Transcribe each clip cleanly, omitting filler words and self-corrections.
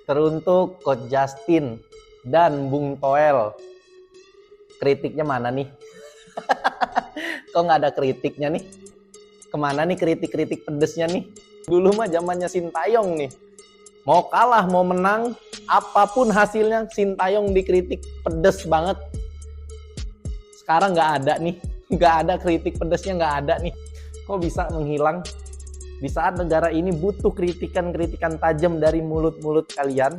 Teruntuk Coach Justin dan Bung Toel. Kritiknya mana nih? Kok nggak ada kritiknya nih? Kemana nih kritik-kritik pedesnya nih? Dulu mah zamannya Sintayong nih. Mau kalah, mau menang, apapun hasilnya Sintayong dikritik pedes banget. Sekarang nggak ada nih. Nggak ada kritik pedesnya, nggak ada nih. Kok bisa menghilang? Di saat negara ini butuh kritikan-kritikan tajam dari mulut-mulut kalian,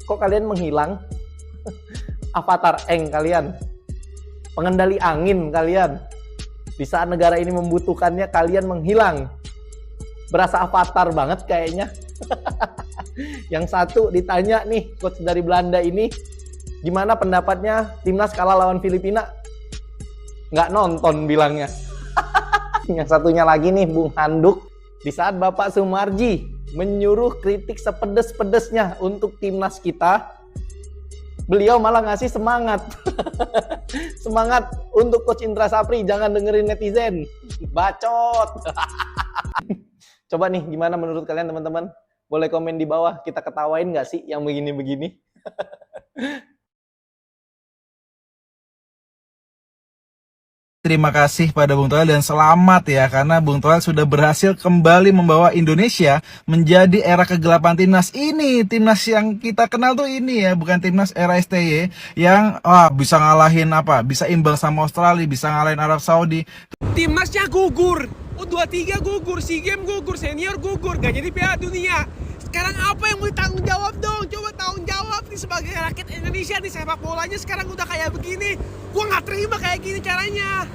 kok kalian menghilang? Avatar Eng kalian, pengendali angin kalian. Di saat negara ini membutuhkannya, kalian menghilang. Berasa avatar banget kayaknya. Yang satu ditanya nih, coach dari Belanda ini, gimana pendapatnya timnas kalah lawan Filipina? Nggak nonton bilangnya. Yang satunya lagi nih, Bung Handuk. Di saat Bapak Sumarji menyuruh kritik sepedes-pedesnya untuk timnas kita, beliau malah ngasih semangat. Semangat untuk Coach Indra Sapri, jangan dengerin netizen. Bacot. Coba nih, gimana menurut kalian teman-teman? Boleh komen di bawah, kita ketawain nggak sih yang begini-begini? Terima kasih pada Bung Toel dan selamat ya, karena Bung Toel sudah berhasil kembali membawa Indonesia menjadi era kegelapan timnas ini. Timnas yang kita kenal tuh ini ya, bukan timnas era STY yang bisa ngalahin bisa imbang sama Australia, bisa ngalahin Arab Saudi. Timnasnya gugur, U23 gugur, SEA Games gugur, senior gugur, gak jadi Piala Dunia. Sekarang apa yang mau ditanggung jawab dong? Coba tanggung jawab nih sebagai rakyat Indonesia nih, sepak bolanya sekarang udah kayak begini. Gua nggak terima kayak gini caranya.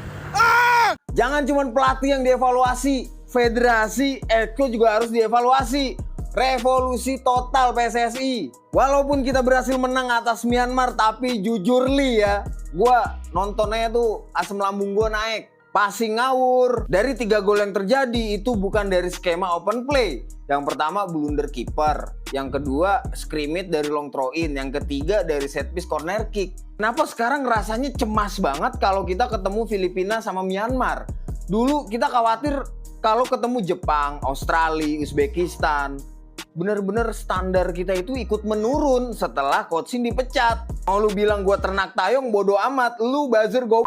Jangan cuma pelatih yang dievaluasi, federasi, exco juga harus dievaluasi. Revolusi total PSSI. Walaupun kita berhasil menang atas Myanmar, tapi jujur li ya, gua nontonnya tuh asam lambung gua naik. Passing ngawur. Dari 3 gol yang terjadi itu bukan dari skema open play. Yang pertama blunder kiper, yang kedua scrimmage dari long throw in, yang ketiga dari set piece corner kick. Kenapa sekarang rasanya cemas banget kalau kita ketemu Filipina sama Myanmar? Dulu kita khawatir kalau ketemu Jepang, Australia, Uzbekistan. Bener-bener standar kita itu ikut menurun setelah Coach Shin dipecat. Mau lu bilang gua ternak tayong, bodo amat. Lu buzzer go.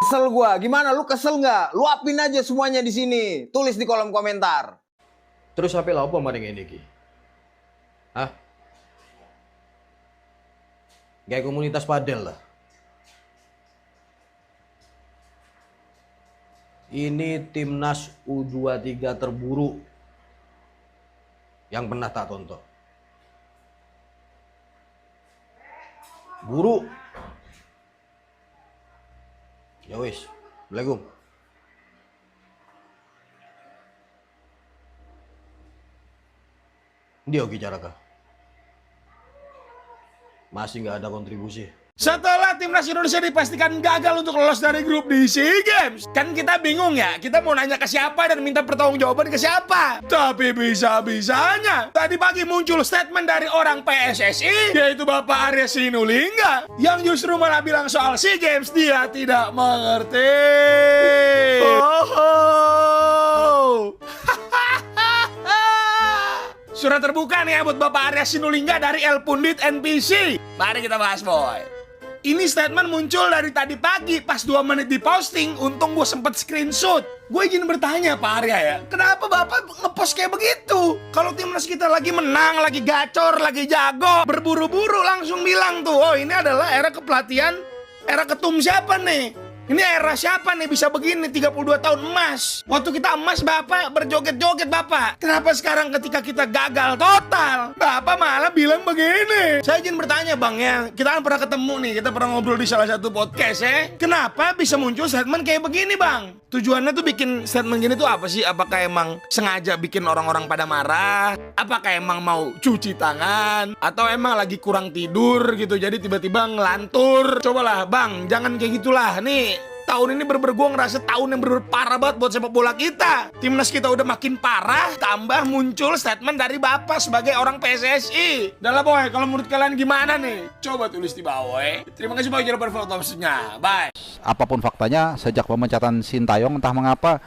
Kesel gua, gimana? Lu kesel nggak? Lu apin aja semuanya di sini. Tulis di kolom komentar. Terus sampai apa maring ini ki? Hah? Kayak komunitas padel lah. Ini timnas U23 terburuk yang pernah tak tonton. Buruk. Ya wis, Assalamualaikum. Dia oke cara kah? Masih nggak ada kontribusi. Setelah timnas Indonesia dipastikan gagal untuk lolos dari grup di SEA Games, kan kita bingung ya, kita mau nanya ke siapa dan minta pertanggungjawaban ke siapa. Tapi bisa-bisanya tadi pagi muncul statement dari orang PSSI, yaitu Bapak Arya Sinulinga, yang justru malah bilang soal SEA Games dia tidak mengerti. Surat terbuka nih ya buat Bapak Arya Sinulinga dari El Pundit NPC. Mari kita bahas, boy. Ini statement muncul dari tadi pagi, pas 2 menit diposting, untung gue sempet screenshot. Gue ingin bertanya Pak Arya ya, kenapa Bapak ngepost kayak begitu? Kalau timnas kita lagi menang, lagi gacor, lagi jago, berburu-buru langsung bilang tuh, oh ini adalah era kepelatihan, era ketum siapa nih? Ini era siapa nih bisa begini 32 tahun emas? Waktu kita emas Bapak berjoget-joget Bapak. Kenapa sekarang ketika kita gagal total Bapak malah bilang begini? Saya izin bertanya Bang ya, kita kan pernah ketemu nih, kita pernah ngobrol di salah satu podcast ya. Kenapa bisa muncul statement kayak begini Bang? Tujuannya tuh bikin statement gini tuh apa sih? Apakah emang sengaja bikin orang-orang pada marah? Apakah emang mau cuci tangan? Atau emang lagi kurang tidur gitu, jadi tiba-tiba ngelantur? Cobalah Bang, jangan kayak gitulah. Nih tahun ini bener-bener gue ngerasa tahun yang bener-bener parah banget buat sepak bola kita. Timnas kita udah makin parah, tambah muncul statement dari Bapak sebagai orang PSSI. Udah lah boy, kalau menurut kalian gimana nih? Coba tulis di bawah ya. Terima kasih boy, jangan lupa follow maksudnya. Bye. Apapun faktanya, sejak pemecatan Sintayong entah mengapa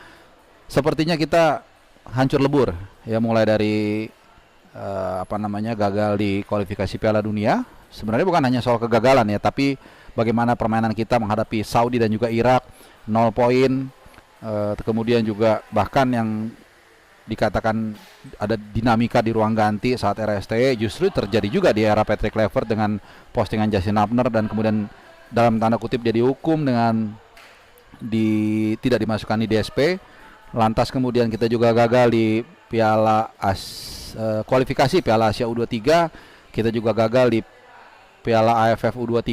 sepertinya kita hancur lebur ya, mulai dari gagal di kualifikasi Piala Dunia. Sebenarnya bukan hanya soal kegagalan ya, tapi bagaimana permainan kita menghadapi Saudi dan juga Irak, 0 poin. Kemudian juga bahkan yang dikatakan ada dinamika di ruang ganti saat era STY justru terjadi juga di era Patrick Kluivert dengan postingan Justin Hubner, dan kemudian dalam tanda kutip jadi hukum dengan tidak dimasukkan di DSP. Lantas kemudian kita juga gagal di kualifikasi Piala Asia U23, kita juga gagal di Piala AFF U23.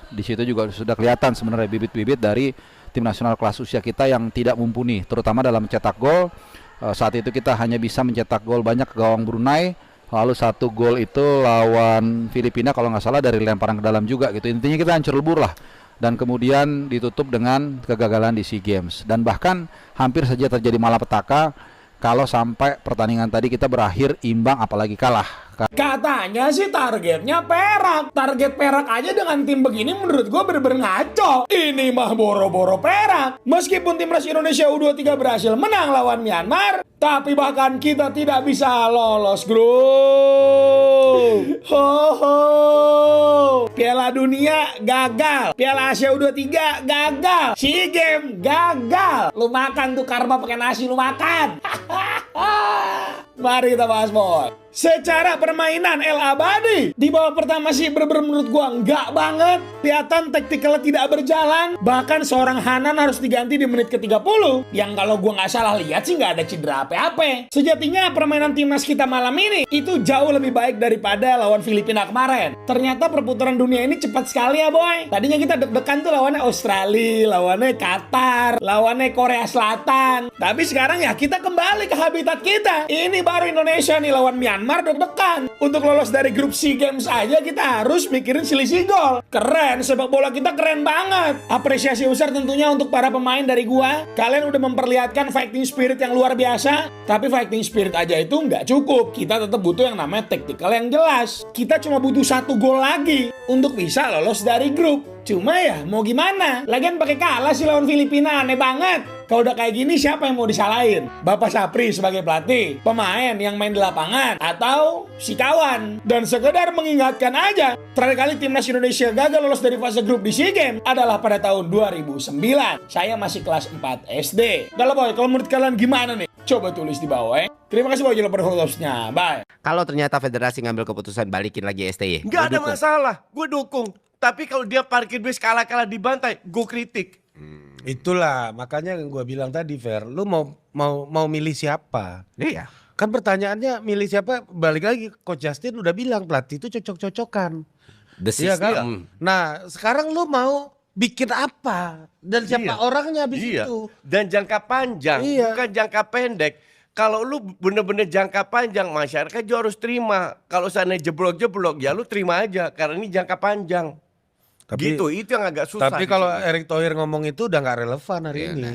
Di situ juga sudah kelihatan sebenarnya bibit-bibit dari tim nasional kelas usia kita yang tidak mumpuni, terutama dalam mencetak gol. Saat itu kita hanya bisa mencetak gol banyak ke gawang Brunei, lalu 1 gol itu lawan Filipina kalau nggak salah dari lemparan ke dalam juga gitu. Intinya kita hancur lebur lah, dan kemudian ditutup dengan kegagalan di SEA Games, dan bahkan hampir saja terjadi malapetaka kalau sampai pertandingan tadi kita berakhir imbang apalagi kalah. Katanya sih targetnya perak. Target perak aja dengan tim begini menurut gue bener-bener ngaco. Ini mah boro-boro perak. Meskipun timnas Indonesia U23 berhasil menang lawan Myanmar, tapi bahkan kita tidak bisa lolos grup. Ho ho. Piala Dunia gagal. Piala Asia U23 gagal. SEA Games gagal. Lu makan tuh karma pakai nasi, lu makan. Mari kita bahas, boy. Secara permainan El Abadi di babak pertama sih bener-bener menurut gua enggak banget. Kelihatan taktikalnya tidak berjalan. Bahkan seorang Hanan harus diganti di menit ke-30. Yang kalau gua nggak salah lihat sih nggak ada cedera apa-apa. Sejatinya permainan timnas kita malam ini itu jauh lebih baik daripada lawan Filipina kemarin. Ternyata perputaran dunia ini cepat sekali ya, boy. Tadinya kita deg-degan tuh lawannya Australia, lawannya Qatar, lawannya Korea Selatan. Tapi sekarang ya kita kembali ke habitat kita. Ini baru Indonesia nih lawan Myanmar deg-degan. Untuk lolos dari grup SEA Games aja kita harus mikirin selisih gol. Keren, sepak bola kita keren banget. Apresiasi besar tentunya untuk para pemain dari gua. Kalian udah memperlihatkan fighting spirit yang luar biasa. Tapi fighting spirit aja itu nggak cukup. Kita tetap butuh yang namanya taktikal yang jelas. Kita cuma butuh 1 gol lagi untuk bisa lolos dari grup. Cuma ya mau gimana? Lagian pakai kalah sih lawan Filipina, aneh banget. Kalau udah kayak gini siapa yang mau disalahin? Bapak Sapri sebagai pelatih, pemain yang main di lapangan, atau si kawan? Dan sekedar mengingatkan aja, terakhir kali timnas Indonesia gagal lolos dari fase grup di SEA Games adalah pada tahun 2009. Saya masih kelas 4 SD. Udah lah, boy, kalau menurut kalian gimana nih? Coba tulis di bawah ya. Terima kasih buat follow-nya. Bye. Kalau ternyata federasi ngambil keputusan balikin lagi STY, Nggak ada masalah, gue dukung. Tapi kalau dia parkir bis kalah-kalah dibantai, gue kritik. Itulah makanya yang gue bilang tadi, Fer, lu mau milih siapa? Iya. Kan pertanyaannya milih siapa? Balik lagi, Coach Justin udah bilang pelatih itu cocok-cocokan. Iya kan? Nah sekarang lu mau bikin apa? Dan siapa orangnya habis itu? Dan jangka panjang, bukan jangka pendek. Kalau lu bener-bener jangka panjang, masyarakat juga harus terima. Kalau sana jeblok-jeblok, ya lu terima aja. Karena ini jangka panjang. Tapi, gitu, itu yang agak susah. Tapi kalau Erick Thohir ngomong itu udah nggak relevan hari ini.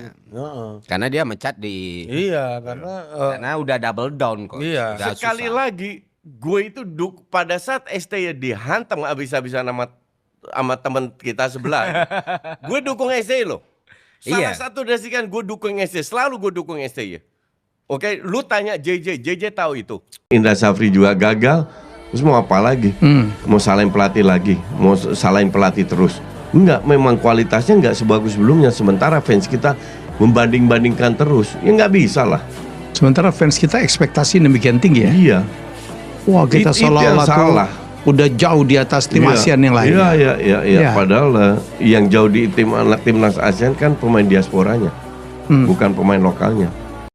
Karena dia mencat di. Iya, karena udah double down kok. Iya. Udah sekali susah. lagi, gue itu pada saat STY dihantam habis-habisan sama teman kita sebelah. Gue dukung STY loh. Salah satu dasikan gue dukung STY, selalu gue dukung STY. Oke, lu tanya JJ tahu itu. Indra Safri juga gagal. Terus mau apa lagi? Mau salahin pelatih lagi? Mau salahin pelatih terus? Enggak, memang kualitasnya enggak sebagus sebelumnya. Sementara fans kita membanding-bandingkan terus. Ya enggak bisa lah. Sementara fans kita ekspektasi demikian tinggi ya? Iya. Wah, kita salah. Udah jauh di atas tim ASEAN yang lain. Iya. Padahal yang jauh di timnas ASEAN kan pemain diasporanya. Bukan pemain lokalnya.